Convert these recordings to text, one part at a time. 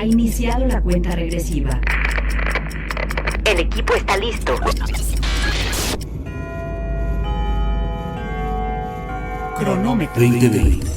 Ha iniciado la cuenta regresiva. El equipo está listo. Cronómetro 2020.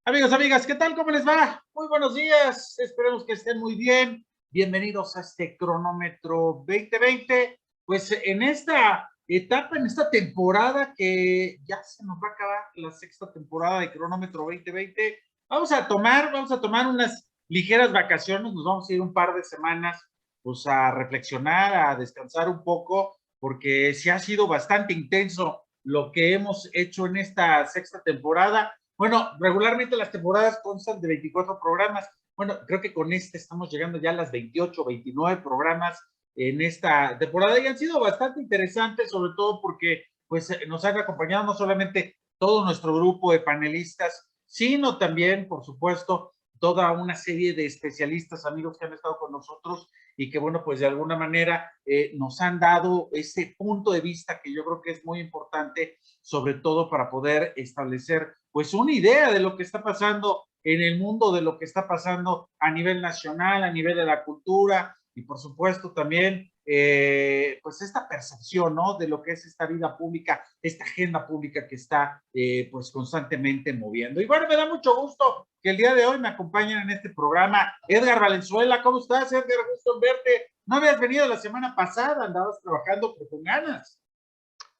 Amigos, amigas, ¿qué tal? ¿Cómo les va? Muy buenos días, esperemos que estén muy bien. Bienvenidos a este cronómetro 2020. Pues en esta etapa, en esta temporada que ya se nos va a acabar la sexta temporada de cronómetro 2020, vamos a tomar unas ligeras vacaciones, nos vamos a ir un par de semanas pues a reflexionar, a descansar un poco, porque sí ha sido bastante intenso lo que hemos hecho en esta sexta temporada. Bueno, regularmente las temporadas constan de 24 programas. Bueno, creo que con este estamos llegando ya a las 28, 29 programas en esta temporada y han sido bastante interesantes, sobre todo porque pues nos han acompañado no solamente todo nuestro grupo de panelistas, sino también, por supuesto, toda una serie de especialistas, amigos que han estado con nosotros y que, bueno, pues de alguna manera nos han dado ese punto de vista que yo creo que es muy importante, sobre todo para poder establecer pues una idea de lo que está pasando en el mundo, de lo que está pasando a nivel nacional, a nivel de la cultura y por supuesto también pues esta percepción, ¿no? De lo que es esta vida pública, esta agenda pública que está pues constantemente moviendo. Y bueno, me da mucho gusto que el día de hoy me acompañen en este programa Edgar Valenzuela. ¿Cómo estás, Edgar? Gusto en verte. No habías venido la semana pasada, andabas trabajando pero con ganas.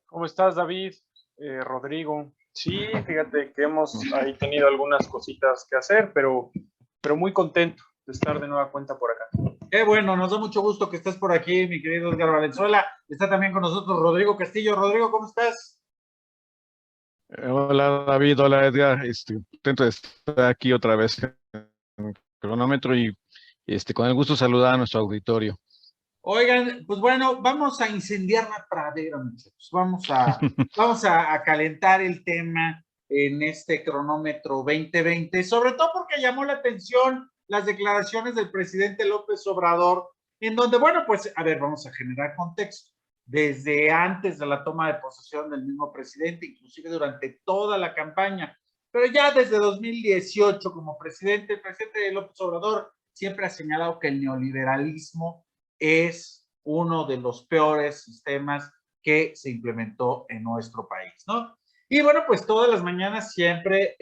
¿Cómo estás, David? Rodrigo. Sí, fíjate que hemos ahí tenido algunas cositas que hacer, pero muy contento de estar de nueva cuenta por acá. Qué bueno, nos da mucho gusto que estés por aquí, mi querido Edgar Valenzuela. Está también con nosotros Rodrigo Castillo. Rodrigo, ¿cómo estás? Hola David, hola Edgar, contento de estar aquí otra vez en el cronómetro y con el gusto saludar a nuestro auditorio. Oigan, pues bueno, vamos a incendiar la pradera, muchachos. Vamos a calentar el tema en este cronómetro 2020, sobre todo porque llamó la atención las declaraciones del presidente López Obrador, en donde, bueno, pues, a ver, vamos a generar contexto. Desde antes de la toma de posesión del mismo presidente, inclusive durante toda la campaña, pero ya desde 2018 como presidente, el presidente López Obrador siempre ha señalado que el neoliberalismo es uno de los peores sistemas que se implementó en nuestro país, ¿no? Y bueno, pues todas las mañanas siempre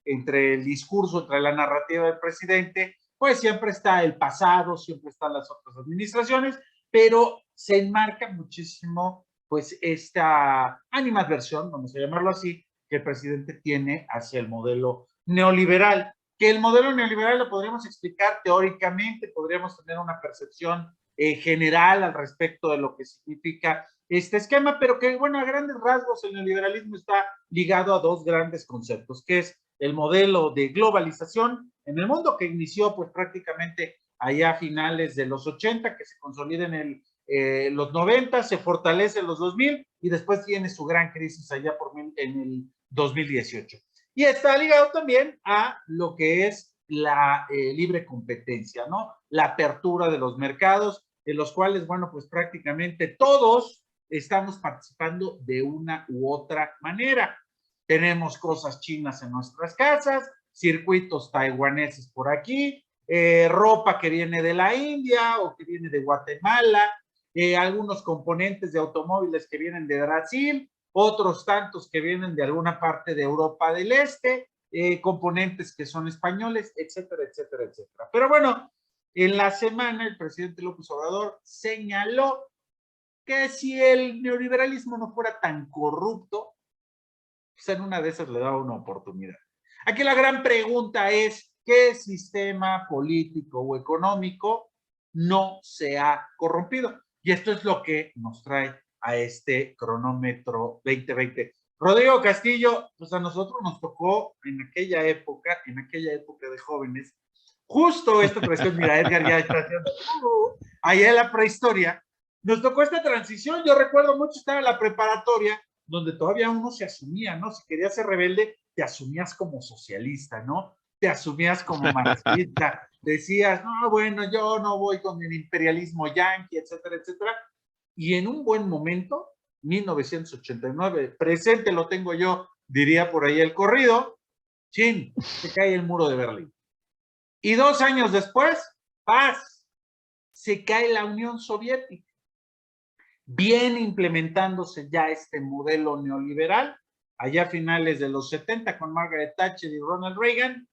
entre el discurso, entre la narrativa del presidente, pues siempre está el pasado, siempre están las otras administraciones, pero se enmarca muchísimo pues esta animadversión, vamos a llamarlo así, que el presidente tiene hacia el modelo neoliberal, que el modelo neoliberal lo podríamos explicar teóricamente, podríamos tener una percepción general al respecto de lo que significa este esquema, pero que, bueno, a grandes rasgos el neoliberalismo está ligado a dos grandes conceptos, que es el modelo de globalización en el mundo que inició pues prácticamente allá a finales de los 80, que se consolida en los 90, se fortalece en los 2000 y después tiene su gran crisis allá en el 2018. Y está ligado también a lo que es la libre competencia, ¿no? La apertura de los mercados, en los cuales, bueno, pues prácticamente todos estamos participando de una u otra manera. Tenemos cosas chinas en nuestras casas, circuitos taiwaneses por aquí, ropa que viene de la India o que viene de Guatemala, algunos componentes de automóviles que vienen de Brasil, otros tantos que vienen de alguna parte de Europa del Este, componentes que son españoles, etcétera, etcétera, etcétera. Pero bueno, en la semana el presidente López Obrador señaló que si el neoliberalismo no fuera tan corrupto, pues en una de esas le daba una oportunidad. Aquí la gran pregunta es, ¿qué sistema político o económico no se ha corrompido? Y esto es lo que nos trae a este cronómetro 2020. Rodrigo Castillo, pues a nosotros nos tocó en aquella época de jóvenes, justo esta presión, mira, Edgar ya está haciendo, allá en la prehistoria, nos tocó esta transición. Yo recuerdo mucho estar en la preparatoria, donde todavía uno se asumía, ¿no? Si querías ser rebelde, te asumías como socialista, ¿no? Te asumías como marxista, decías, no, bueno, yo no voy con el imperialismo yanqui, etcétera, etcétera. Y en un buen momento, 1989, presente lo tengo yo, diría por ahí el corrido, chin, se cae el muro de Berlín. Y 2 años después, paz, se cae la Unión Soviética. Viene implementándose ya este modelo neoliberal, allá a finales de los 70 con Margaret Thatcher y Ronald Reagan,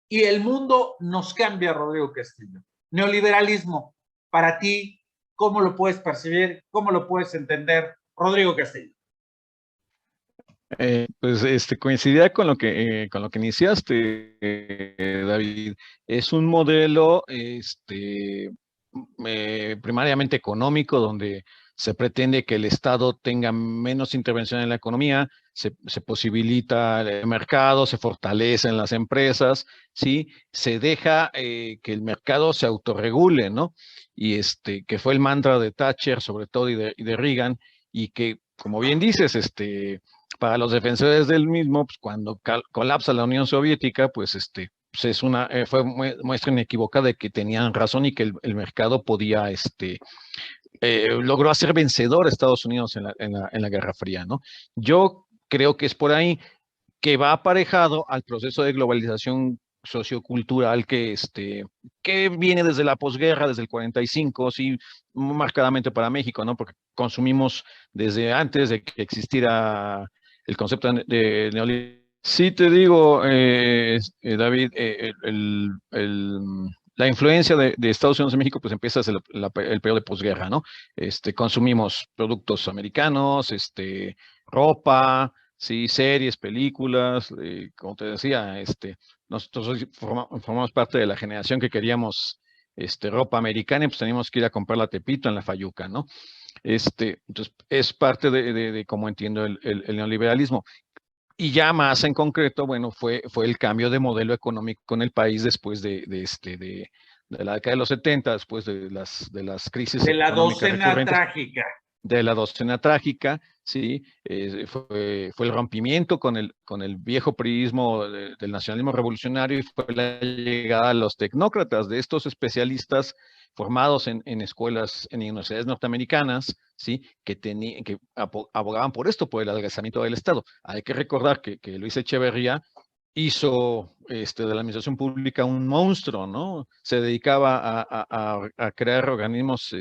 y el mundo nos cambia, Rodrigo Castillo. Neoliberalismo, para ti, ¿cómo lo puedes percibir? ¿Cómo lo puedes entender, Rodrigo Castillo? Pues coincidía con lo que iniciaste, David. Es un modelo primariamente económico, donde se pretende que el Estado tenga menos intervención en la economía, se posibilita el mercado, se fortalecen las empresas, ¿sí? Se deja que el mercado se autorregule, ¿no? Y que fue el mantra de Thatcher, sobre todo, y de Reagan, y que, como bien dices, para los defensores del mismo, pues cuando colapsa la Unión Soviética, pues pues fue muestra inequívoca de que tenían razón y que el mercado podía, logró hacer vencedor a Estados Unidos en la Guerra Fría, ¿no? Yo creo que es por ahí que va aparejado al proceso de globalización sociocultural que viene desde la posguerra, desde el 45, sí, muy marcadamente para México, ¿no? Porque consumimos desde antes de que existiera el concepto de neoliberalismo. Sí, te digo, David, la influencia de Estados Unidos en México pues empieza desde el periodo de posguerra, ¿no? Consumimos productos americanos, ropa, sí, series, películas, como te decía, nosotros formamos parte de la generación que queríamos ropa americana y pues teníamos que ir a comprar la Tepito en la Fayuca, ¿no? Entonces es parte de cómo entiendo el neoliberalismo. Y ya más en concreto, bueno, fue el cambio de modelo económico en el país después de la década de los 70, después de las crisis De la económicas docena recurrentes, trágica. de la docena trágica, ¿sí? Fue el rompimiento con el viejo priismo del nacionalismo revolucionario, y fue la llegada a los tecnócratas, de estos especialistas formados en escuelas, en universidades norteamericanas, ¿sí? Que abogaban por esto, por el adelgazamiento del Estado. Hay que recordar que Luis Echeverría hizo de la administración pública un monstruo, ¿no? Se dedicaba a crear organismos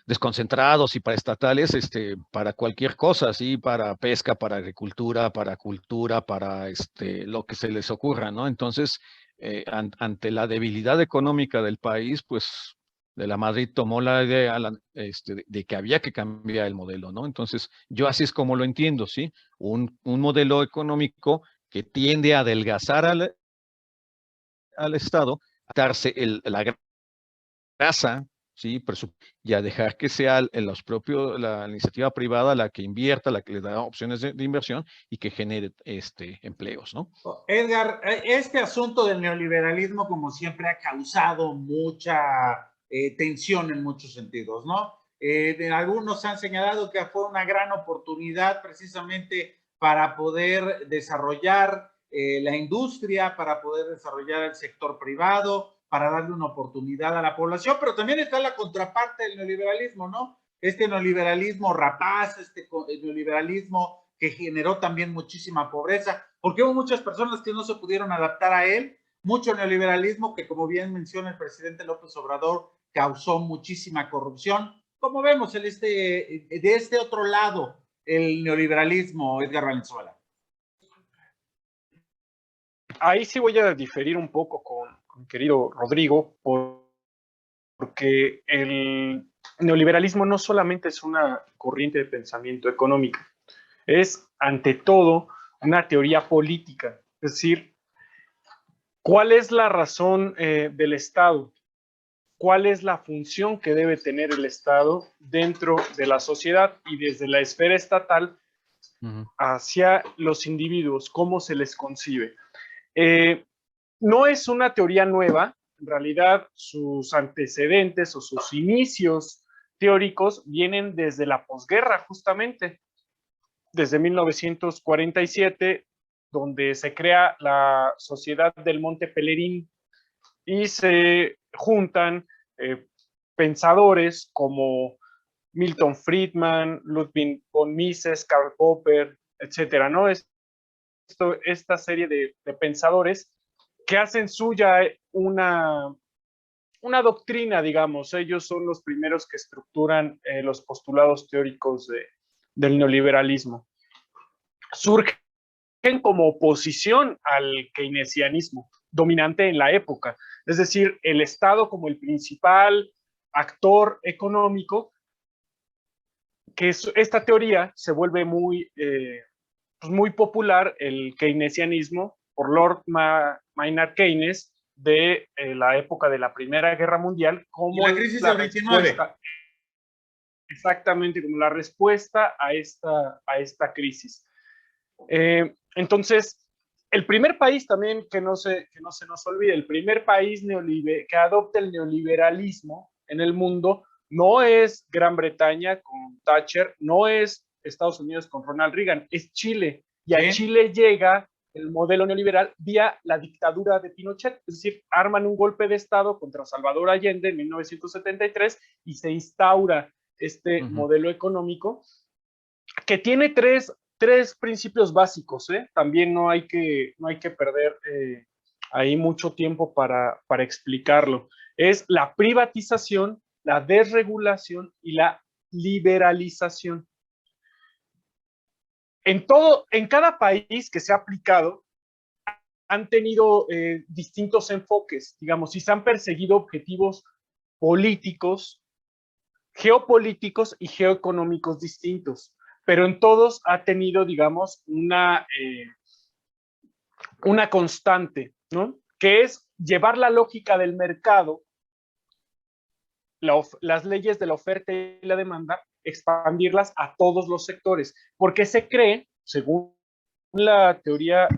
desconcentrados y paraestatales, para cualquier cosa, ¿sí? Para pesca, para agricultura, para cultura, para lo que se les ocurra, ¿no? Entonces, ante la debilidad económica del país, pues de la Madrid tomó la idea de que había que cambiar el modelo, ¿no? Entonces, yo así es como lo entiendo, ¿sí? Un modelo económico que tiende a adelgazar al Estado, a darse la grasa, ¿sí? Y a dejar que sea la iniciativa privada la que invierta, la que le da opciones de inversión y que genere empleos, ¿no? Edgar, este asunto del neoliberalismo, como siempre, ha causado mucha tensión en muchos sentidos, ¿no? Algunos han señalado que fue una gran oportunidad precisamente para poder desarrollar la industria, para poder desarrollar el sector privado, para darle una oportunidad a la población, pero también está la contraparte del neoliberalismo, ¿no? Este neoliberalismo rapaz, neoliberalismo que generó también muchísima pobreza, porque hubo muchas personas que no se pudieron adaptar a él, mucho neoliberalismo que, como bien menciona el presidente López Obrador, causó muchísima corrupción. Como vemos de este otro lado, el neoliberalismo, Edgar Valenzuela. Ahí sí voy a diferir un poco con querido Rodrigo, porque el neoliberalismo no solamente es una corriente de pensamiento económica, es ante todo una teoría política. Es decir, ¿cuál es la razón del Estado? ¿Cuál es la función que debe tener el Estado dentro de la sociedad y desde la esfera estatal hacia los individuos? ¿Cómo se les concibe? No es una teoría nueva, en realidad sus antecedentes o sus inicios teóricos vienen desde la posguerra, justamente, desde 1947, donde se crea la Sociedad del Monte Pelerín y se juntan pensadores como Milton Friedman, Ludwig von Mises, Karl Popper, etcétera, ¿no? Esta serie de pensadores que hacen suya una doctrina, digamos. Ellos son los primeros que estructuran los postulados teóricos del neoliberalismo. Surgen como oposición al keynesianismo dominante en la época, es decir, el Estado como el principal actor económico, que esta teoría se vuelve muy popular, el keynesianismo, por Lord Maynard Keynes, de la época de la Primera Guerra Mundial, como la crisis del 29. Exactamente, como la respuesta a esta crisis. Entonces, el primer país también, que no se nos olvide, el primer país que adopta el neoliberalismo en el mundo no es Gran Bretaña con Thatcher, no es Estados Unidos con Ronald Reagan, es Chile. Y a Chile llega el modelo neoliberal vía la dictadura de Pinochet, es decir, arman un golpe de Estado contra Salvador Allende en 1973 y se instaura este modelo económico que tiene tres principios básicos, ¿eh? También no hay que perder ahí mucho tiempo para explicarlo. Es la privatización, la desregulación y la liberalización. En cada país que se ha aplicado, han tenido distintos enfoques, digamos, y se han perseguido objetivos políticos, geopolíticos y geoeconómicos distintos, pero en todos ha tenido, digamos, una constante, ¿no? Que es llevar la lógica del mercado, las leyes de la oferta y la demanda, expandirlas a todos los sectores, porque se cree, según la teoría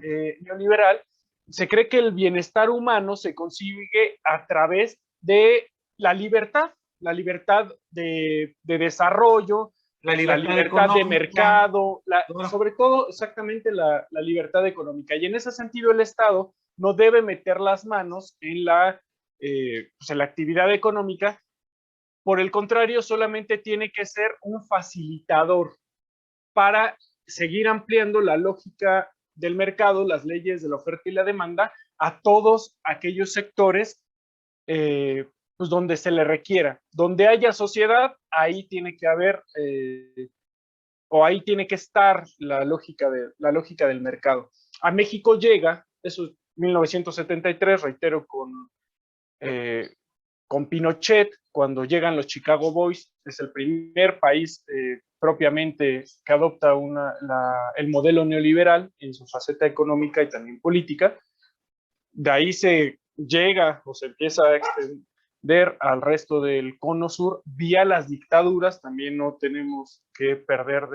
neoliberal, se cree que el bienestar humano se consigue a través de la libertad de desarrollo, la libertad de mercado, sobre todo exactamente la libertad económica. Y en ese sentido el Estado no debe meter las manos en la actividad económica. Por el contrario, solamente tiene que ser un facilitador para seguir ampliando la lógica del mercado, las leyes de la oferta y la demanda, a todos aquellos sectores pues donde se le requiera. Donde haya sociedad, ahí tiene que haber, o ahí tiene que estar la lógica del mercado. A México llega, eso es 1973, reitero, con Pinochet, cuando llegan los Chicago Boys, es el primer país propiamente que adopta el modelo neoliberal en su faceta económica y también política. De ahí se llega o se empieza a extender al resto del cono sur vía las dictaduras, también no tenemos que perder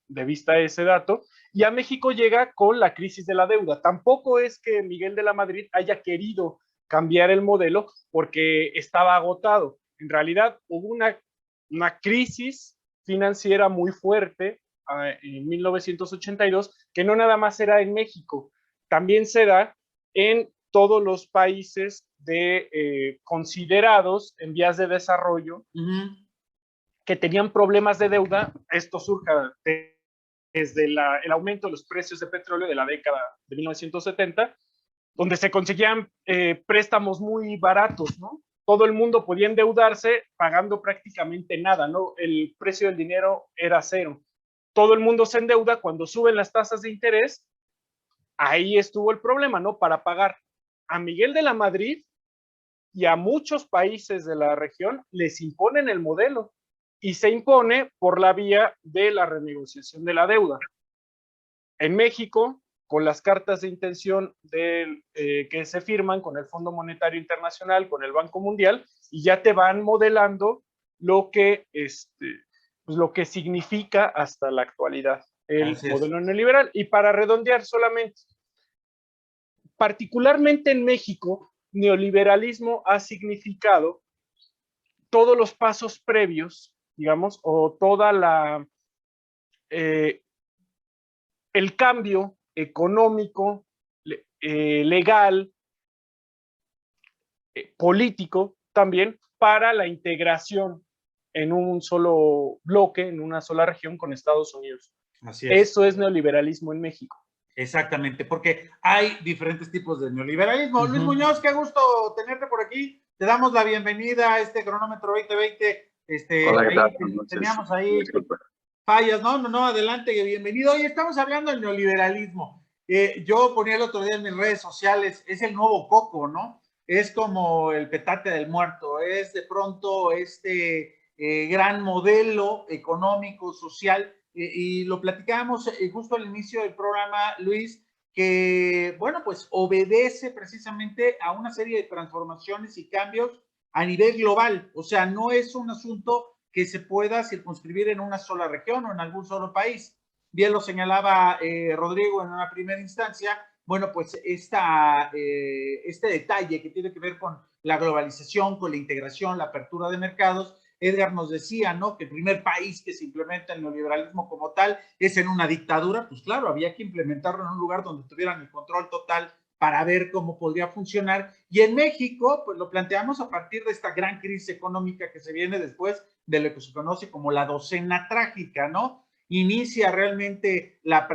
de vista ese dato, y a México llega con la crisis de la deuda. Tampoco es que Miguel de la Madrid haya querido cambiar el modelo porque estaba agotado. En realidad hubo una crisis financiera muy fuerte en 1982, que no nada más era en México, también se da en todos los países considerados en vías de desarrollo que tenían problemas de deuda. Esto surge desde el aumento de los precios de petróleo de la década de 1970, donde se conseguían préstamos muy baratos, ¿no? Todo el mundo podía endeudarse pagando prácticamente nada, ¿no? El precio del dinero era cero. Todo el mundo se endeuda cuando suben las tasas de interés. Ahí estuvo el problema, ¿no? Para pagar. A Miguel de la Madrid y a muchos países de la región les imponen el modelo y se impone por la vía de la renegociación de la deuda. En México, con las cartas de intención que se firman con el Fondo Monetario Internacional, con el Banco Mundial, y ya te van modelando lo que significa hasta la actualidad el modelo neoliberal. Y para redondear solamente, particularmente en México, neoliberalismo ha significado todos los pasos previos, digamos, o toda la el cambio económico, legal, político también para la integración en un solo bloque, en una sola región con Estados Unidos. Así es. Eso es neoliberalismo en México. Exactamente, porque hay diferentes tipos de neoliberalismo. Luis Muñoz, qué gusto tenerte por aquí. Te damos la bienvenida a este cronómetro 2020. Hola, ¿qué tal? Teníamos ahí fallas. No, adelante, bienvenido. Hoy estamos hablando del neoliberalismo. Yo ponía el otro día en mis redes sociales, es el nuevo coco, ¿no? Es como el petate del muerto, es de pronto gran modelo económico, social, y lo platicábamos justo al inicio del programa, Luis, que, bueno, pues obedece precisamente a una serie de transformaciones y cambios a nivel global. O sea, no es un asunto que se pueda circunscribir en una sola región o en algún solo país. Bien lo señalaba Rodrigo en una primera instancia. Bueno, pues este detalle que tiene que ver con la globalización, con la integración, la apertura de mercados. Edgar nos decía, ¿no?, que el primer país que se implementa el neoliberalismo como tal es en una dictadura. Pues claro, había que implementarlo en un lugar donde tuvieran el control total para ver cómo podría funcionar. Y en México, pues lo planteamos a partir de esta gran crisis económica que se viene después de lo que se conoce como la docena trágica, ¿no? Inicia realmente la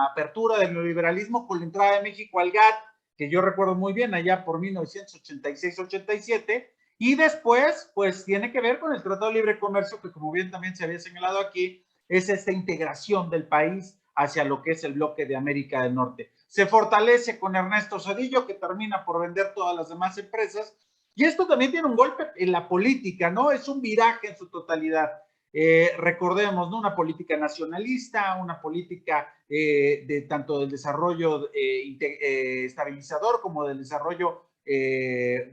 apertura del neoliberalismo con la entrada de México al GATT, que yo recuerdo muy bien, allá por 1986-87, y después, pues tiene que ver con el Tratado de Libre Comercio, que como bien también se había señalado aquí, es esta integración del país hacia lo que es el bloque de América del Norte. Se fortalece con Ernesto Zedillo, que termina por vender todas las demás empresas, y esto también tiene un golpe en la política, ¿no? Es un viraje en su totalidad. Recordemos, ¿no?, una política nacionalista, una política de tanto del desarrollo estabilizador como del desarrollo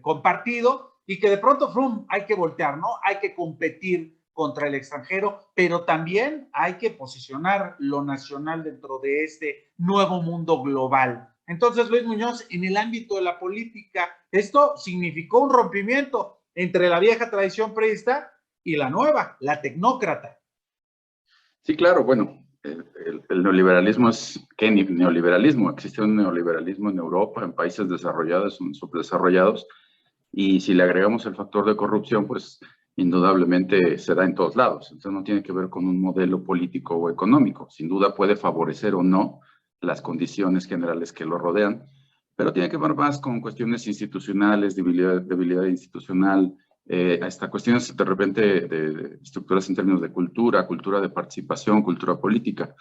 compartido, y que de pronto hay que voltear, ¿no? Hay que competir contra el extranjero, pero también hay que posicionar lo nacional dentro de este nuevo mundo global. Entonces, Luis Muñoz, en el ámbito de la política, esto significó un rompimiento entre la vieja tradición priista y la nueva, la tecnócrata. Sí, claro, bueno, el neoliberalismo es, ¿qué neoliberalismo? Existe un neoliberalismo en Europa, en países desarrollados, en subdesarrollados, y si le agregamos el factor de corrupción, pues indudablemente se da en todos lados. Entonces no tiene que ver con un modelo político o económico. Sin duda puede favorecer o no las condiciones generales que lo rodean, pero tiene que ver más con cuestiones institucionales, debilidad institucional, hasta cuestiones de repente de estructuras en términos de cultura de participación, cultura política.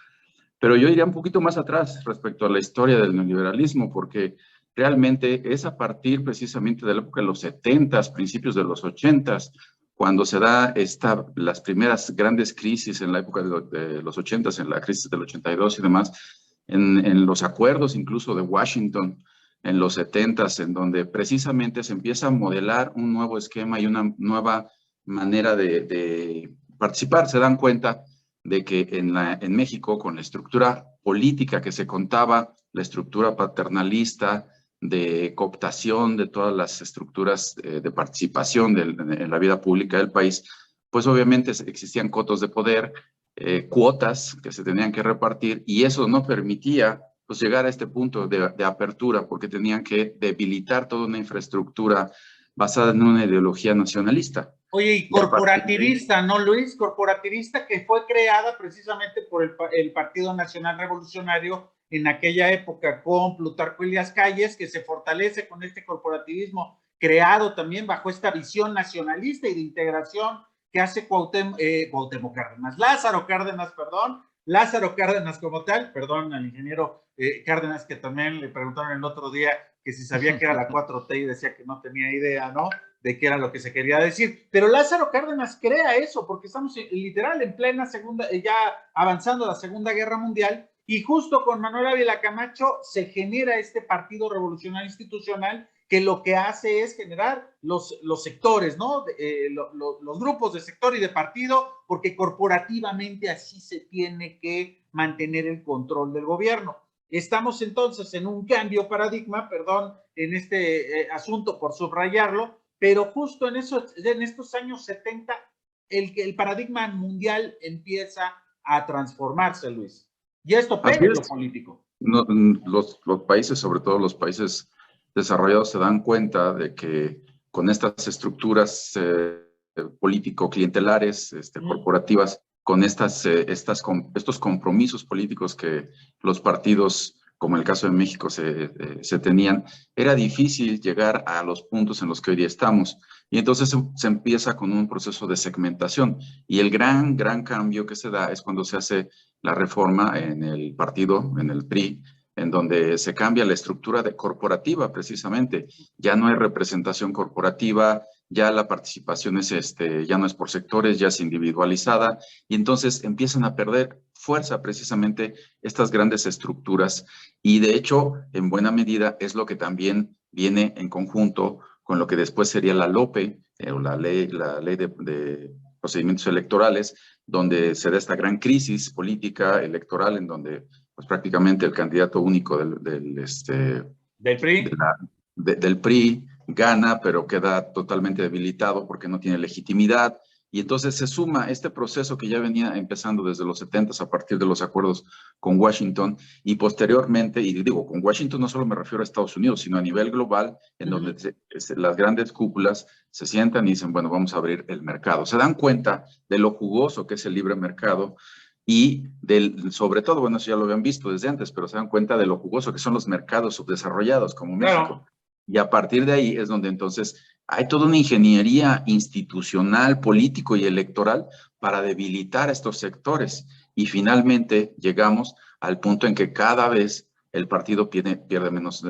Pero yo iría un poquito más atrás respecto a la historia del neoliberalismo, porque realmente es a partir precisamente de la época de los 70s, principios de los 80s, cuando se da las primeras grandes crisis en la época de los 80s, en la crisis del 82 y demás, en los acuerdos incluso de Washington, en los 70s, en donde precisamente se empieza a modelar un nuevo esquema y una nueva manera de participar. Se dan cuenta de que en México, con la estructura política que se contaba, la estructura paternalista, de cooptación de todas las estructuras de participación en la vida pública del país, pues obviamente existían cotos de poder, cuotas que se tenían que repartir, y eso no permitía pues llegar a este punto de apertura, porque tenían que debilitar toda una infraestructura basada en una ideología nacionalista. Oye, y corporativista, ¿no, Luis? Corporativista, que fue creada precisamente por el Partido Nacional Revolucionario en aquella época, con Plutarco Elías Calles, que se fortalece con este corporativismo creado también bajo esta visión nacionalista y de integración que hace Lázaro Cárdenas como tal, perdón al ingeniero Cárdenas, que también le preguntaron el otro día que si sabía que era la 4T y decía que no tenía idea, ¿no?, de qué era lo que se quería decir. Pero Lázaro Cárdenas crea eso, porque estamos literal en plena ya avanzando la Segunda Guerra Mundial, y justo con Manuel Ávila Camacho se genera este Partido Revolucionario Institucional, que lo que hace es generar los sectores, ¿no? Los grupos de sector y de partido, porque corporativamente así se tiene que mantener el control del gobierno. Estamos entonces en un cambio de paradigma, perdón, en este asunto por subrayarlo, pero justo en estos años 70 el paradigma mundial empieza a transformarse, Luis. Y esto Así pega en lo es. político. No, los países, sobre todo los países desarrollados, se dan cuenta de que con estas estructuras político-clientelares, corporativas, con estos compromisos políticos que los partidos, como el caso de México, se tenían, era difícil llegar a los puntos en los que hoy día estamos. Y entonces se empieza con un proceso de segmentación. Y el gran cambio que se da es cuando se hace la reforma en el partido, en el PRI, en donde se cambia la estructura corporativa precisamente. Ya no hay representación corporativa, ya la participación ya no es por sectores, ya es individualizada, y entonces empiezan a perder fuerza precisamente estas grandes estructuras, y de hecho, en buena medida, es lo que también viene en conjunto con lo que después sería la LOPE, o la ley de procedimientos electorales, donde se da esta gran crisis política electoral en donde pues prácticamente el candidato único ¿Del PRI? del PRI gana, pero queda totalmente debilitado porque no tiene legitimidad. Y entonces se suma este proceso que ya venía empezando desde los 70 a partir de los acuerdos con Washington, y posteriormente, y digo, con Washington no solo me refiero a Estados Unidos, sino a nivel global, en donde las grandes cúpulas se sientan y dicen, bueno, vamos a abrir el mercado. Se dan cuenta de lo jugoso que es el libre mercado y sobre todo, bueno, eso ya lo habían visto desde antes, pero se dan cuenta de lo jugoso que son los mercados subdesarrollados como México. Claro. Y a partir de ahí es donde entonces hay toda una ingeniería institucional, político y electoral para debilitar a estos sectores. Y finalmente llegamos al punto en que cada vez el partido pierde menos,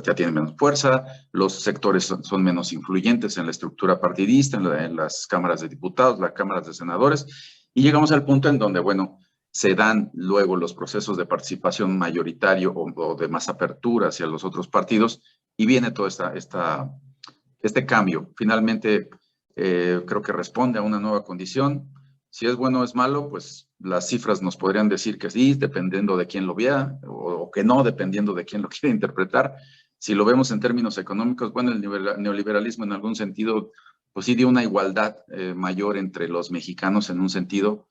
ya tiene menos fuerza, los sectores son menos influyentes en la estructura partidista, en las cámaras de diputados, las cámaras de senadores, y llegamos al punto en donde, bueno, se dan luego los procesos de participación mayoritario o de más apertura hacia los otros partidos, y viene todo este cambio. Finalmente, creo que responde a una nueva condición. Si es bueno o es malo, pues las cifras nos podrían decir que sí, dependiendo de quién lo vea, o que no, dependiendo de quién lo quiera interpretar. Si lo vemos en términos económicos, bueno, el neoliberalismo en algún sentido, pues sí dio una igualdad mayor entre los mexicanos en un sentido.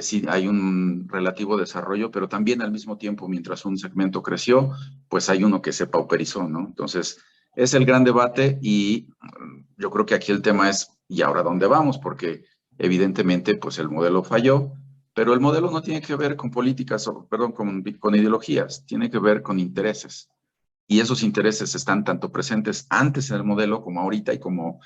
Sí hay un relativo desarrollo, pero también al mismo tiempo, mientras un segmento creció, pues hay uno que se pauperizó, ¿no? Entonces, es el gran debate, y yo creo que aquí el tema es, ¿y ahora dónde vamos? Porque evidentemente, pues el modelo falló, pero el modelo no tiene que ver con políticas, perdón, con ideologías, tiene que ver con intereses. Y esos intereses están tanto presentes antes en el modelo como ahorita, y como,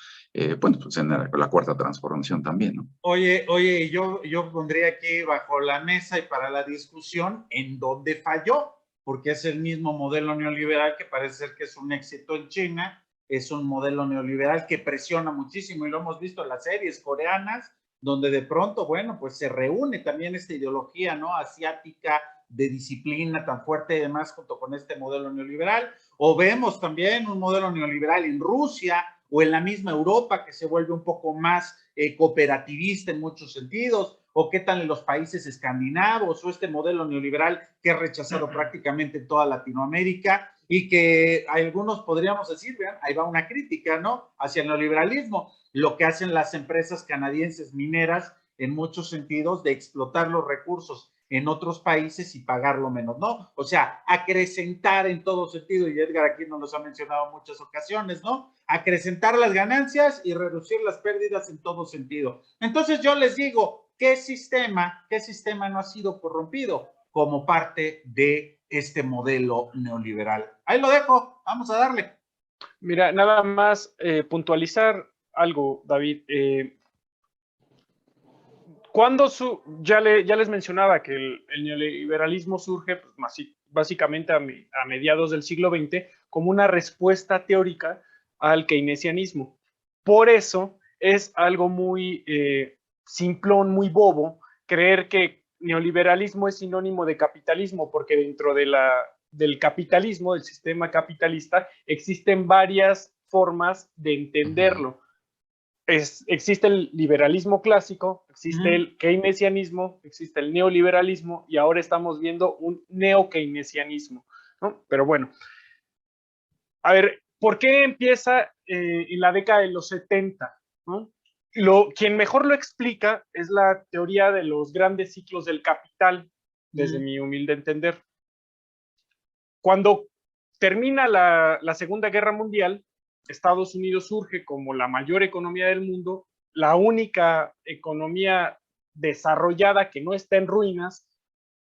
bueno, pues en la cuarta transformación también, ¿no? Oye, yo pondría aquí bajo la mesa y para la discusión en dónde falló, porque es el mismo modelo neoliberal que parece ser que es un éxito en China, es un modelo neoliberal que presiona muchísimo, y lo hemos visto en las series coreanas, donde de pronto, bueno, pues se reúne también esta ideología, ¿no?, asiática, de disciplina tan fuerte y demás, junto con este modelo neoliberal. O vemos también un modelo neoliberal en Rusia o en la misma Europa, que se vuelve un poco más cooperativista en muchos sentidos, o qué tal en los países escandinavos, o este modelo neoliberal que es rechazado prácticamente en toda Latinoamérica, y que algunos podríamos decir, vean, ahí va una crítica, ¿no?, hacia el neoliberalismo, lo que hacen las empresas canadienses mineras en muchos sentidos de explotar los recursos en otros países y pagarlo menos, ¿no? O sea, acrecentar en todo sentido, y Edgar aquí nos los ha mencionado en muchas ocasiones, ¿no? Acrecentar las ganancias y reducir las pérdidas en todo sentido. Entonces yo les digo, ¿qué sistema no ha sido corrompido como parte de este modelo neoliberal? Ahí lo dejo, vamos a darle. Mira, nada más puntualizar algo, David. Ya les mencionaba que el neoliberalismo surge pues, básicamente a mediados del siglo XX como una respuesta teórica al keynesianismo. Por eso es algo muy simplón, muy bobo, creer que neoliberalismo es sinónimo de capitalismo, porque dentro del capitalismo, del sistema capitalista, existen varias formas de entenderlo. existe el liberalismo clásico, existe el keynesianismo, existe el neoliberalismo y ahora estamos viendo un neo-keynesianismo, ¿no? Pero bueno, a ver, ¿por qué empieza en la década de los 70? ¿No? Quien mejor lo explica es la teoría de los grandes ciclos del capital, desde mi humilde entender. Cuando termina la Segunda Guerra Mundial, Estados Unidos surge como la mayor economía del mundo, la única economía desarrollada que no está en ruinas,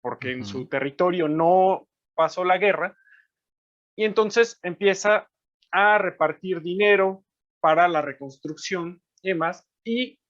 porque en su territorio no pasó la guerra, y entonces empieza a repartir dinero para la reconstrucción y demás, y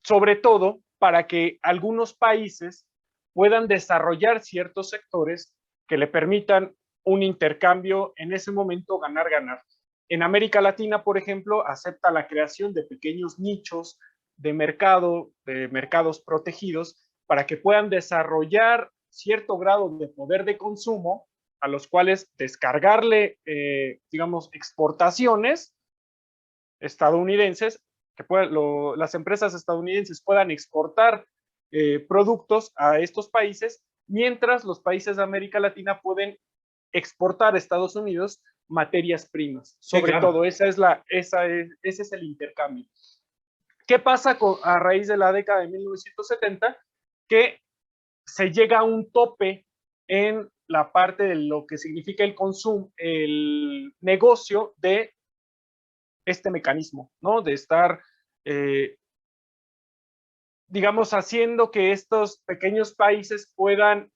sobre todo para que algunos países puedan desarrollar ciertos sectores que le permitan un intercambio en ese momento ganar-ganar. En América Latina, por ejemplo, acepta la creación de pequeños nichos de mercado, de mercados protegidos, para que puedan desarrollar cierto grado de poder de consumo, a los cuales descargarle, digamos, exportaciones estadounidenses, que las empresas estadounidenses puedan exportar productos a estos países, mientras los países de América Latina pueden exportar a Estados Unidos materias primas. Sobre todo, ese es el intercambio. ¿Qué pasa a raíz de la década de 1970? Que se llega a un tope en la parte de lo que significa el consumo, el negocio de este mecanismo, ¿no? De estar, digamos, haciendo que estos pequeños países puedan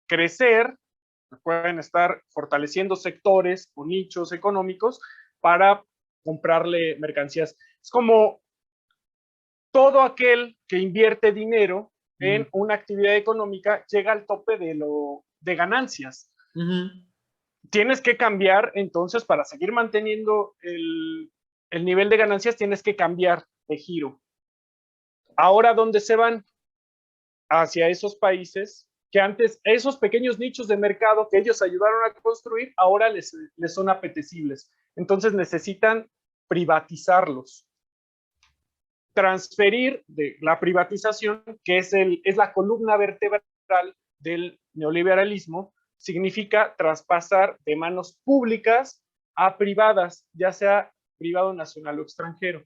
crecer, pueden estar fortaleciendo sectores o nichos económicos para comprarle mercancías. Es como todo aquel que invierte dinero en una actividad económica llega al tope de ganancias. Tienes que cambiar, entonces, para seguir manteniendo el nivel de ganancias, tienes que cambiar de giro. Ahora, ¿dónde se van? Hacia esos países que antes, esos pequeños nichos de mercado que ellos ayudaron a construir, ahora les son apetecibles. Entonces necesitan privatizarlos. Transferir de la privatización, que es la columna vertebral del neoliberalismo, significa traspasar de manos públicas a privadas, ya sea privado nacional o extranjero.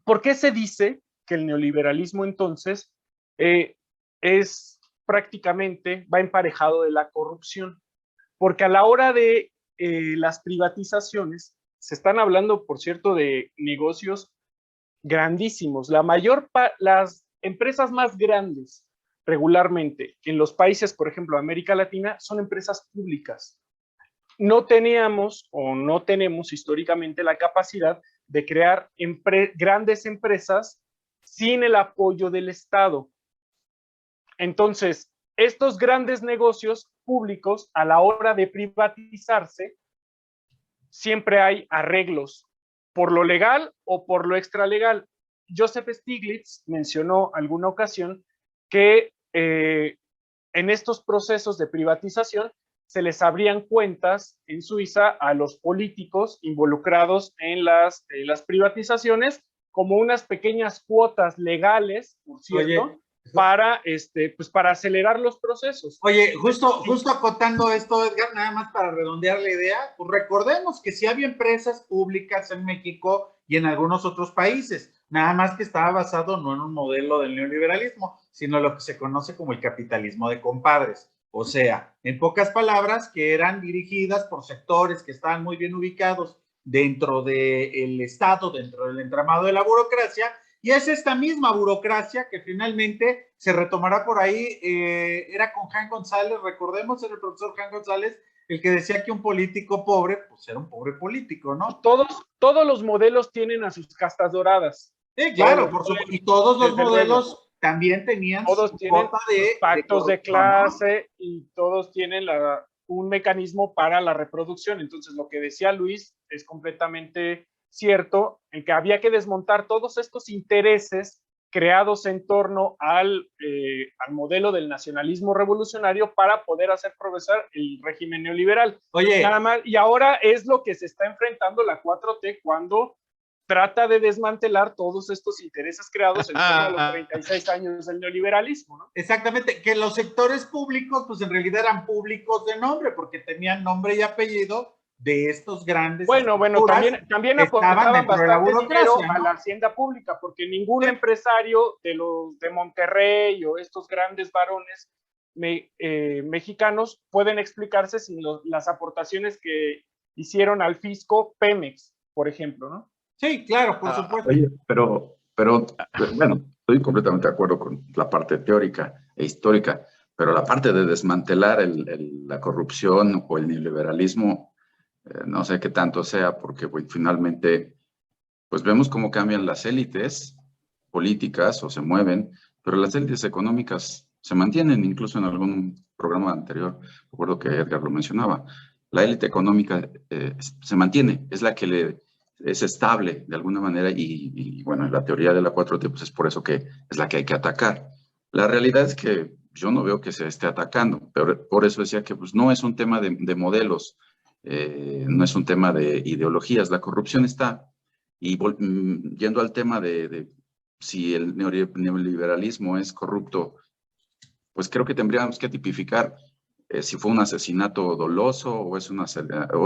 ¿Por qué se dice que el neoliberalismo entonces es prácticamente, va emparejado de la corrupción? Porque a la hora de las privatizaciones, se están hablando, por cierto, de negocios grandísimos. Las empresas más grandes regularmente en los países, por ejemplo, América Latina, son empresas públicas. No teníamos o no tenemos históricamente la capacidad de crear grandes empresas sin el apoyo del Estado. Entonces, estos grandes negocios públicos, a la hora de privatizarse, siempre hay arreglos por lo legal o por lo extralegal. Joseph Stiglitz mencionó alguna ocasión que en estos procesos de privatización se les abrían cuentas en Suiza a los políticos involucrados en las privatizaciones como unas pequeñas cuotas legales, por cierto, para acelerar los procesos. Oye, justo acotando esto, Edgar, nada más para redondear la idea, pues recordemos que sí había empresas públicas en México y en algunos otros países, nada más que estaba basado no en un modelo del neoliberalismo, sino lo que se conoce como el capitalismo de compadres. O sea, en pocas palabras, que eran dirigidas por sectores que estaban muy bien ubicados dentro del Estado, dentro del entramado de la burocracia, y es esta misma burocracia que finalmente se retomará por ahí, era con Jan González, recordemos, era el profesor Jan González, el que decía que un político pobre, pues era un pobre político, ¿no? Todos los modelos tienen a sus castas doradas. Sí, claro, por supuesto, y todos los modelos también tenían todos tienen pactos de clase, ¿no? Y todos tienen un mecanismo para la reproducción. Entonces, lo que decía Luis es completamente cierto, en que había que desmontar todos estos intereses creados en torno al modelo del nacionalismo revolucionario para poder hacer progresar el régimen neoliberal. Oye. Nada más, y ahora es lo que se está enfrentando la 4T cuando trata de desmantelar todos estos intereses creados en torno a los 36 años del neoliberalismo, ¿no? Exactamente, que los sectores públicos, pues en realidad eran públicos de nombre, porque tenían nombre y apellido de estos grandes. Bueno, también aportaban bastante dinero a la hacienda pública, porque ningún empresario de Monterrey o estos grandes varones mexicanos pueden explicarse sin las aportaciones que hicieron al fisco Pemex, por ejemplo, ¿no? Sí, claro, por supuesto. Oye, pero, bueno, estoy completamente de acuerdo con la parte teórica e histórica, pero la parte de desmantelar la corrupción o el neoliberalismo, no sé qué tanto sea, porque pues, finalmente, pues vemos cómo cambian las élites políticas o se mueven, pero las élites económicas se mantienen, incluso en algún programa anterior, recuerdo que Edgar lo mencionaba, la élite económica se mantiene, es la que es estable de alguna manera y bueno, en la teoría de la 4T, pues es por eso que es la que hay que atacar. La realidad es que yo no veo que se esté atacando, pero por eso decía que pues, no es un tema de modelos, no es un tema de ideologías, la corrupción está. Y yendo al tema de si el neoliberalismo es corrupto, pues creo que tendríamos que tipificar si fue un asesinato doloso o es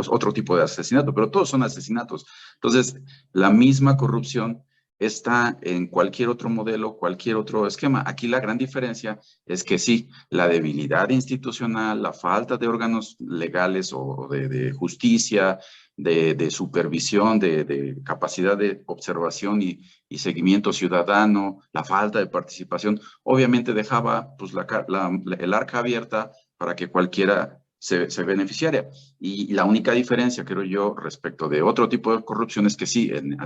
otro tipo de asesinato, pero todos son asesinatos. Entonces, la misma corrupción está en cualquier otro modelo, cualquier otro esquema. Aquí la gran diferencia es que sí, la debilidad institucional, la falta de órganos legales o de justicia, de supervisión, de capacidad de observación y seguimiento ciudadano, la falta de participación, obviamente dejaba pues, el arca abierta para que cualquiera se beneficiara. Y la única diferencia, creo yo, respecto de otro tipo de corrupción es que sí, en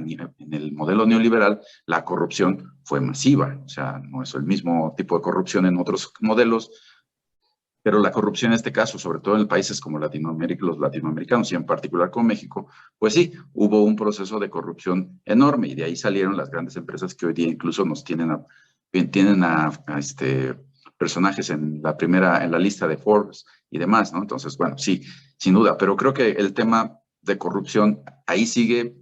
el modelo neoliberal, la corrupción fue masiva. O sea, no es el mismo tipo de corrupción en otros modelos, pero la corrupción en este caso, sobre todo en países como Latinoamérica, los latinoamericanos y en particular con México, pues sí, hubo un proceso de corrupción enorme y de ahí salieron las grandes empresas que hoy día incluso nos tienen a personajes en la lista de Forbes y demás, ¿no? Entonces, bueno, sí, sin duda, pero creo que el tema de corrupción ahí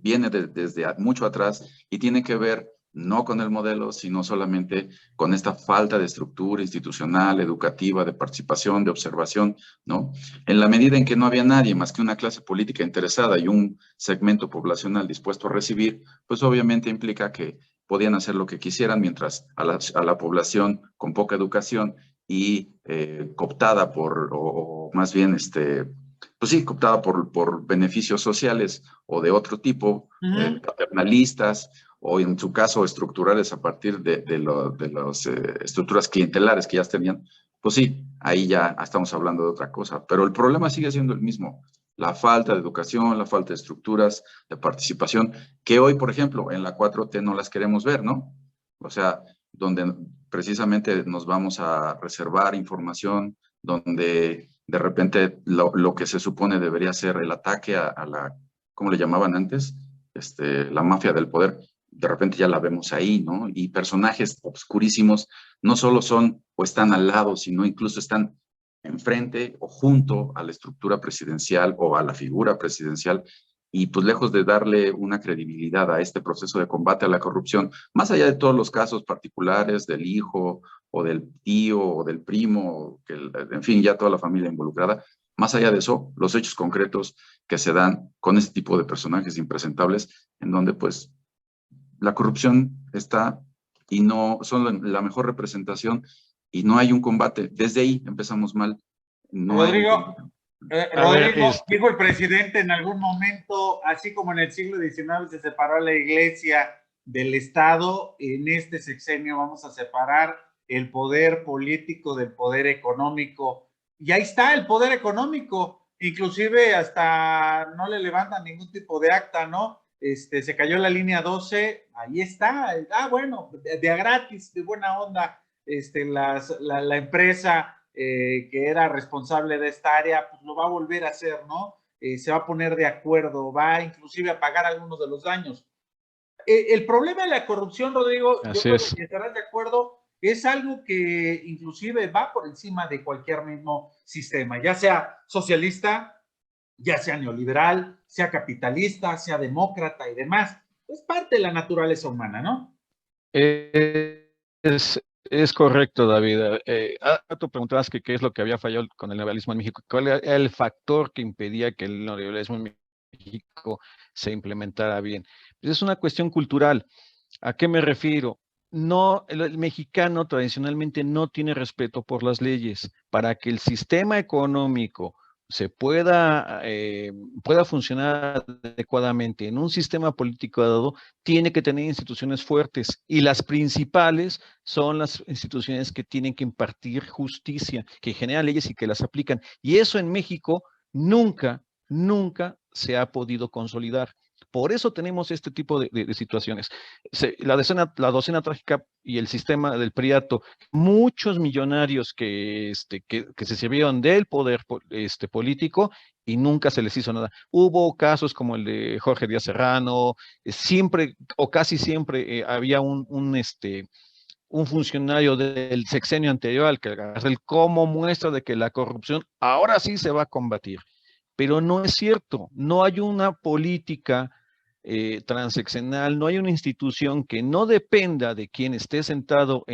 viene desde mucho atrás y tiene que ver no con el modelo, sino solamente con esta falta de estructura institucional, educativa, de participación, de observación, ¿no? En la medida en que no había nadie más que una clase política interesada y un segmento poblacional dispuesto a recibir, pues obviamente implica que podían hacer lo que quisieran, mientras a la población con poca educación y cooptada o más bien, pues sí, cooptada por beneficios sociales o de otro tipo, paternalistas, o en su caso estructurales a partir de las estructuras clientelares que ya tenían, pues sí, ahí ya estamos hablando de otra cosa. Pero el problema sigue siendo el mismo. La falta de educación, la falta de estructuras, de participación, que hoy, por ejemplo, en la 4T no las queremos ver, ¿no? O sea, donde precisamente nos vamos a reservar información, donde de repente lo que se supone debería ser el ataque a la, ¿cómo le llamaban antes? La mafia del poder, de repente ya la vemos ahí, ¿no? Y personajes obscurísimos no solo son o están al lado, sino incluso están enfrente o junto a la estructura presidencial o a la figura presidencial, y pues lejos de darle una credibilidad a este proceso de combate a la corrupción, más allá de todos los casos particulares del hijo o del tío o del primo, en fin, ya toda la familia involucrada, más allá de eso, los hechos concretos que se dan con ese tipo de personajes impresentables, en donde pues la corrupción está y no son la mejor representación y no hay un combate. Desde ahí empezamos mal. No Rodrigo, dijo el presidente en algún momento, así como en el siglo XIX se separó la iglesia del Estado, en este sexenio vamos a separar el poder político del poder económico. Y ahí está el poder económico, inclusive hasta no le levantan ningún tipo de acta, ¿no? Se cayó la línea 12, ahí está, bueno, de a gratis, de buena onda, la empresa que era responsable de esta área, pues lo va a volver a hacer, ¿no? Se va a poner de acuerdo, va inclusive a pagar algunos de los daños. El problema de la corrupción, Rodrigo, yo creo que estarás de acuerdo, es algo que inclusive va por encima de cualquier mismo sistema, ya sea socialista, ya sea neoliberal, sea capitalista, sea demócrata y demás. es parte de la naturaleza humana, ¿no? Es correcto, David. Tú preguntabas que qué es lo que había fallado con el neoliberalismo en México. ¿Cuál era el factor que impedía que el neoliberalismo en México se implementara bien? Pues es una cuestión cultural. ¿A qué me refiero? No, el mexicano tradicionalmente no tiene respeto por las leyes. Para que el sistema económico pueda funcionar adecuadamente en un sistema político dado, tiene que tener instituciones fuertes, y las principales son las instituciones que tienen que impartir justicia, que generan leyes y que las aplican. Y eso en México nunca se ha podido consolidar. Por eso tenemos este tipo de situaciones. La docena trágica y el sistema del Priato, muchos millonarios que se sirvieron del poder político y nunca se les hizo nada. Hubo casos como el de Jorge Díaz Serrano, siempre o casi siempre había un funcionario del sexenio anterior al que el como muestra de que la corrupción ahora sí se va a combatir. Pero no es cierto, no hay una política transeccional, no hay una institución que no dependa de quien esté sentado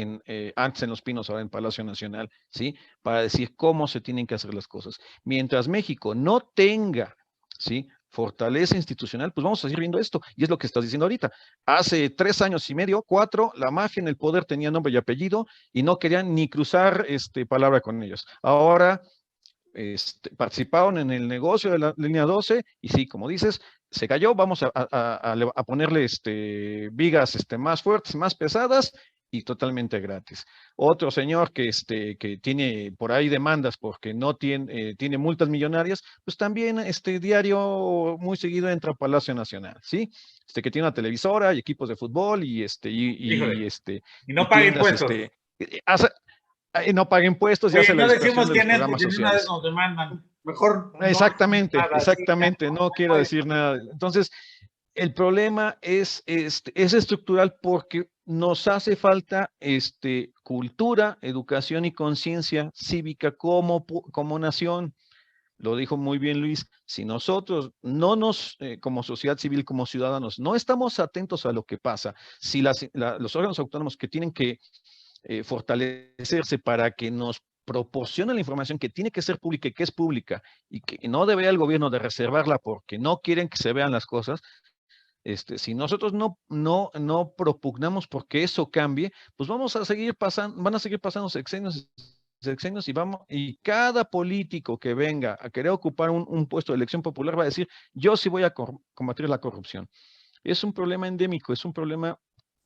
antes en Los Pinos, ahora en Palacio Nacional, ¿sí? Para decir cómo se tienen que hacer las cosas. Mientras México no tenga, ¿sí?, fortaleza institucional, pues vamos a seguir viendo esto, y es lo que estás diciendo ahorita. Hace 3 años y medio, 4, la mafia en el poder tenía nombre y apellido y no querían ni cruzar palabra con ellos. Ahora participaron en el negocio de la línea 12 y sí, como dices, se cayó. Vamos a ponerle vigas más fuertes, más pesadas y totalmente gratis. Otro señor que tiene por ahí demandas porque no tiene multas millonarias, pues también diario muy seguido entra a Palacio Nacional, ¿sí? Que tiene una televisora y equipos de fútbol y Híjole, y no y paga tiendas, impuestos. No paga impuestos y Oye, hace la no dispersión decimos de los quién es programas porque ni una vez sociales. nos demandan. Mejor no Exactamente, nada, exactamente, sí, no quiero decir nada. Entonces, el problema es estructural porque nos hace falta cultura, educación y conciencia cívica como nación. Lo dijo muy bien Luis, si nosotros como sociedad civil, como ciudadanos, no estamos atentos a lo que pasa, si los órganos autónomos que tienen que fortalecerse para que nos proporcione la información que tiene que ser pública y que es pública y que no debe el gobierno de reservarla porque no quieren que se vean las cosas, si nosotros no propugnamos porque eso cambie, pues van a seguir pasando sexenios y cada político que venga a querer ocupar un puesto de elección popular va a decir, yo sí voy a combatir la corrupción. Es un problema endémico, es un problema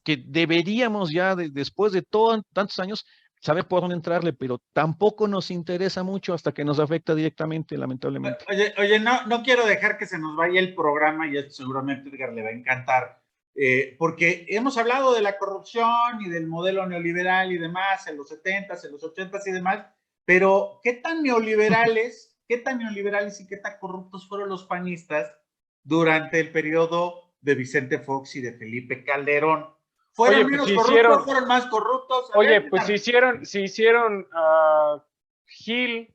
que deberíamos ya, después de tantos años, saber por dónde entrarle, pero tampoco nos interesa mucho hasta que nos afecta directamente, lamentablemente. Oye, no quiero dejar que se nos vaya el programa y esto seguramente a Edgar le va a encantar, porque hemos hablado de la corrupción y del modelo neoliberal y demás en los 70s, en los 80s y demás, pero ¿qué tan neoliberales y qué tan corruptos fueron los panistas durante el periodo de Vicente Fox y de Felipe Calderón? ¿Fueron Oye, pues menos si corruptos? hicieron, ¿Fueron más corruptos? oye, pues si hicieron a Gil,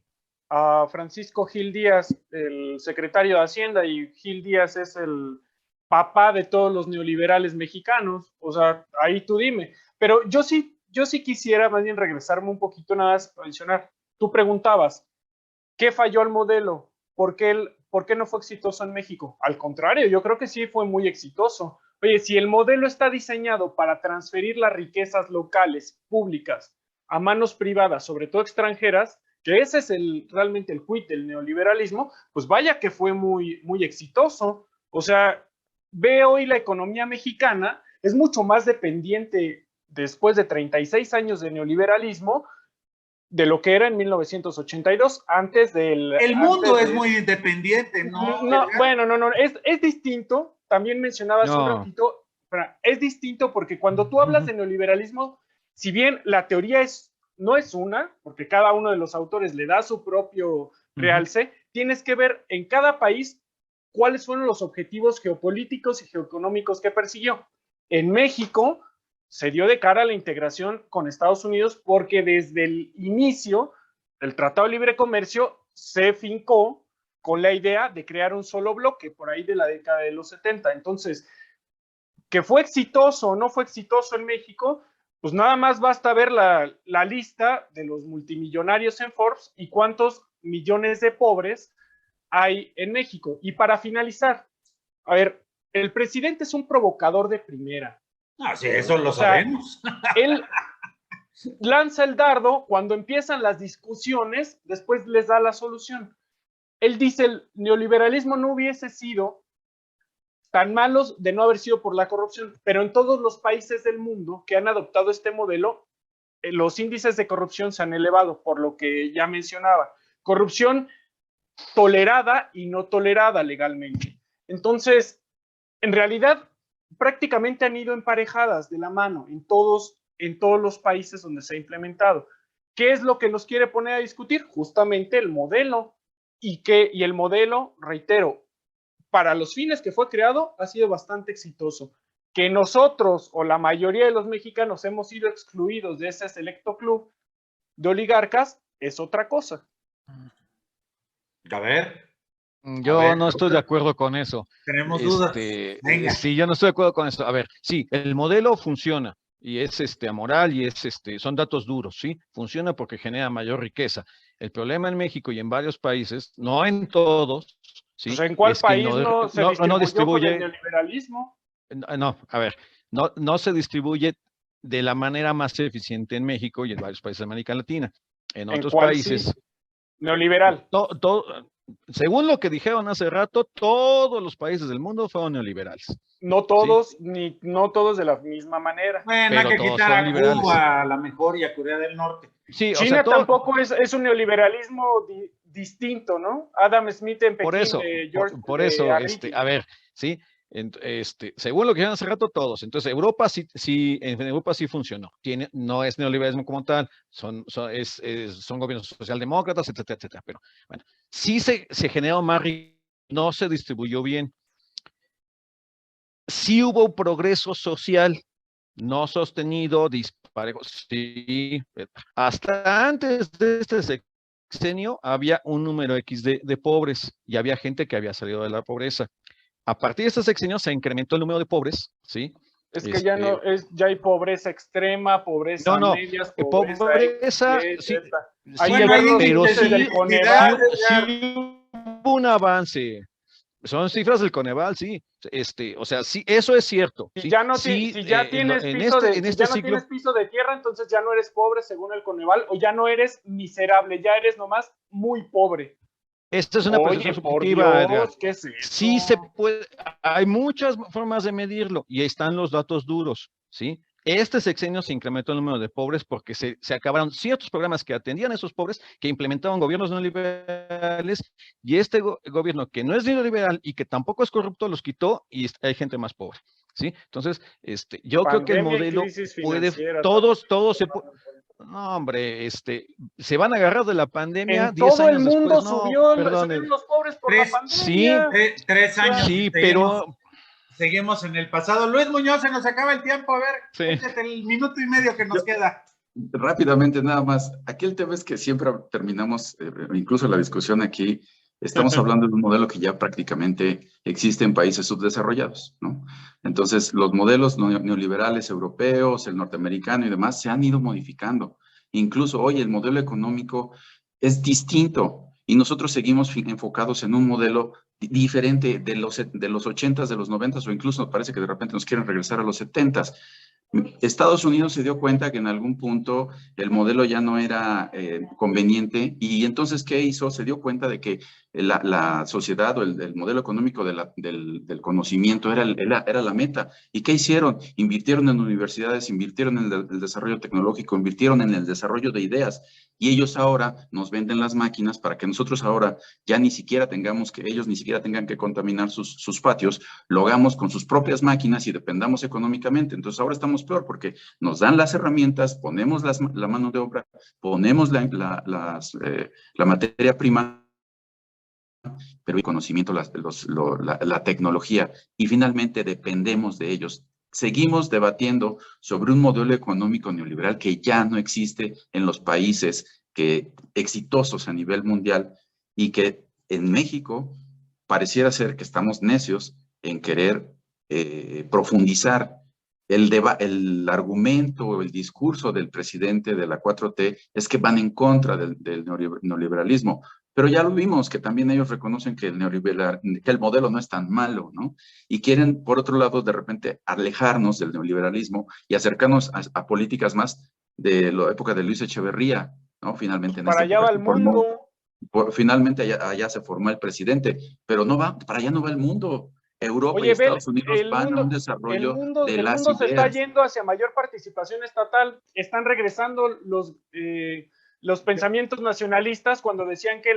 a Francisco Gil Díaz, el secretario de Hacienda, y Gil Díaz es el papá de todos los neoliberales mexicanos, o sea, ahí tú dime. Pero yo sí quisiera más bien regresarme un poquito nada más a mencionar. Tú preguntabas, ¿qué falló el modelo? ¿Por qué no fue exitoso en México? Al contrario, yo creo que sí fue muy exitoso. Oye, si el modelo está diseñado para transferir las riquezas locales, públicas, a manos privadas, sobre todo extranjeras, que ese es realmente el quid del neoliberalismo, pues vaya que fue muy, muy exitoso. O sea, ve hoy la economía mexicana, es mucho más dependiente después de 36 años de neoliberalismo de lo que era en 1982, antes del... El mundo es muy independiente, ¿no? No, bueno, no, es distinto. También mencionabas un ratito, es distinto porque cuando tú hablas de neoliberalismo, si bien la teoría no es una, porque cada uno de los autores le da su propio realce, tienes que ver en cada país cuáles fueron los objetivos geopolíticos y geoeconómicos que persiguió. En México se dio de cara a la integración con Estados Unidos porque desde el inicio del Tratado de Libre Comercio se fincó con la idea de crear un solo bloque por ahí de la década de los 70. Entonces, que fue exitoso o no fue exitoso en México, pues nada más basta ver la lista de los multimillonarios en Forbes y cuántos millones de pobres hay en México. Y para finalizar, a ver, el presidente es un provocador de primera. No, sí, eso lo O sea, sabemos. Él lanza el dardo, cuando empiezan las discusiones, después les da la solución. Él dice, el neoliberalismo no hubiese sido tan malos de no haber sido por la corrupción, pero en todos los países del mundo que han adoptado este modelo, los índices de corrupción se han elevado, por lo que ya mencionaba. Corrupción tolerada y no tolerada legalmente. Entonces, en realidad, prácticamente han ido emparejadas de la mano en todos los países donde se ha implementado. ¿Qué es lo que nos quiere poner a discutir? Justamente el modelo. Y el modelo, reitero, para los fines que fue creado, ha sido bastante exitoso. Que nosotros o la mayoría de los mexicanos hemos sido excluidos de ese selecto club de oligarcas es otra cosa. A ver. Yo no estoy de acuerdo con eso. Tenemos dudas. Venga. Sí, yo no estoy de acuerdo con eso. A ver, sí, el modelo funciona y es amoral y son datos duros, ¿sí? Funciona porque genera mayor riqueza. El problema en México y en varios países, no en todos, ¿sí? Pues ¿en cuál es que país no se distribuye con el neoliberalismo? No, a ver, no se distribuye de la manera más eficiente en México y en varios países de América Latina. En otros países. Sí? Neoliberal. Según lo que dijeron hace rato, todos los países del mundo fueron neoliberales. No todos, ¿sí? no todos de la misma manera. Bueno, hay que quitar a Cuba a la mejor y a Corea del Norte. Sí, China tampoco es un neoliberalismo distinto, ¿no? Adam Smith en Pekín. Por eso, a ver, sí, según lo que dijeron hace rato todos, entonces Europa en Europa sí funcionó, no es neoliberalismo como tal, son gobiernos socialdemócratas, etcétera, etcétera, pero bueno, sí se generó más riqueza, no se distribuyó bien, sí hubo progreso social, no sostenido, disparejo, sí, hasta antes de este sexenio había un número X de pobres y había gente que había salido de la pobreza. A partir de este sexenio se incrementó el número de pobres, ¿sí? Es que ya hay pobreza extrema, pobreza medias, pobreza sí, pero sí hubo un avance. Son cifras del Coneval, sí. O sea, sí, eso es cierto. Si sí, ya no sí, tienes piso de tierra, entonces ya no eres pobre según el Coneval, o ya no eres miserable, ya eres nomás muy pobre. Esta es una percepción subjetiva. ¿Qué es eso? Sí se puede, hay muchas formas de medirlo y ahí están los datos duros, ¿sí? Este sexenio se incrementó el número de pobres porque se acabaron ciertos programas que atendían a esos pobres, que implementaban gobiernos neoliberales, y este gobierno que no es neoliberal y que tampoco es corrupto los quitó y hay gente más pobre, ¿sí? Entonces, yo creo que el modelo puede, todos se puede. No, hombre, se van a agarrar de la pandemia. En todo el mundo subieron los pobres por la pandemia. Sí, 3 años. Sí, pero seguimos en el pasado. Luis Muñoz, se nos acaba el tiempo. A ver, échate el minuto y medio que nos queda. Rápidamente, nada más. Aquí el tema es que siempre terminamos, incluso la discusión aquí, estamos hablando de un modelo que ya prácticamente existe en países subdesarrollados, ¿no? Entonces, los modelos neoliberales europeos, el norteamericano y demás, se han ido modificando. Incluso hoy el modelo económico es distinto y nosotros seguimos enfocados en un modelo diferente de los 80s, de los 90s, o incluso parece que de repente nos quieren regresar a los 70s. Estados Unidos se dio cuenta que en algún punto el modelo ya no era conveniente, y entonces, ¿qué hizo? Se dio cuenta de que la sociedad o el modelo económico del conocimiento era la meta. ¿Y qué hicieron? Invirtieron en universidades, invirtieron en el desarrollo tecnológico, invirtieron en el desarrollo de ideas, y ellos ahora nos venden las máquinas para que nosotros ahora ya ni siquiera ellos ni siquiera tengan que contaminar sus patios, lo hagamos con sus propias máquinas y dependamos económicamente. Entonces ahora estamos peor porque nos dan las herramientas, ponemos la mano de obra, ponemos la materia prima, pero el conocimiento, la tecnología, y finalmente dependemos de ellos. Seguimos debatiendo sobre un modelo económico neoliberal que ya no existe en los países exitosos a nivel mundial, y que en México pareciera ser que estamos necios en querer profundizar. El argumento o el discurso del presidente de la 4T es que van en contra del neoliberalismo, pero ya lo vimos, que también ellos reconocen que el modelo no es tan malo, ¿no? Y quieren, por otro lado, de repente, alejarnos del neoliberalismo y acercarnos a políticas más de la época de Luis Echeverría, ¿no? Finalmente en Para esa allá época va el se formó, mundo. finalmente allá se formó el presidente, pero no va, para allá no va el mundo. Europa y Oye, Bel, Estados Unidos van a un desarrollo de el las mundo se está ideas. yendo hacia mayor participación estatal. Están regresando los pensamientos nacionalistas cuando decían que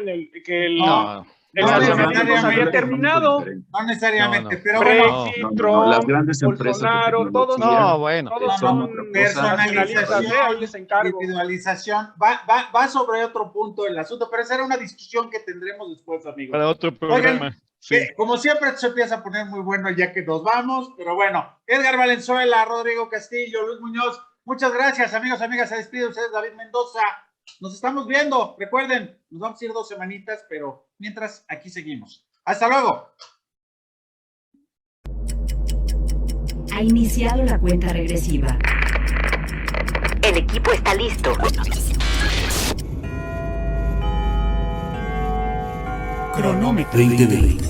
el No, nacionalismo se había terminado. No necesariamente, No, pero bueno. Brexit, No, las Trump, grandes empresas de Bolsonaro, todos tecnología no, bueno. todos son son otra cosa. nacionalistas, Personalización, ahí les encargo. individualización, va sobre otro punto del asunto, pero esa era una discusión que tendremos después, amigos. Para otro programa. Oigan, Sí. como siempre, esto se empieza a poner muy bueno ya que nos vamos, pero bueno, Edgar Valenzuela, Rodrigo Castillo, Luis Muñoz, muchas gracias, amigos, amigas, se despide ustedes, David Mendoza, nos estamos viendo, recuerden, nos vamos a ir 2 semanitas, pero mientras, aquí seguimos. ¡Hasta luego! Ha iniciado la cuenta regresiva. El equipo está listo. Cronómetro 2020.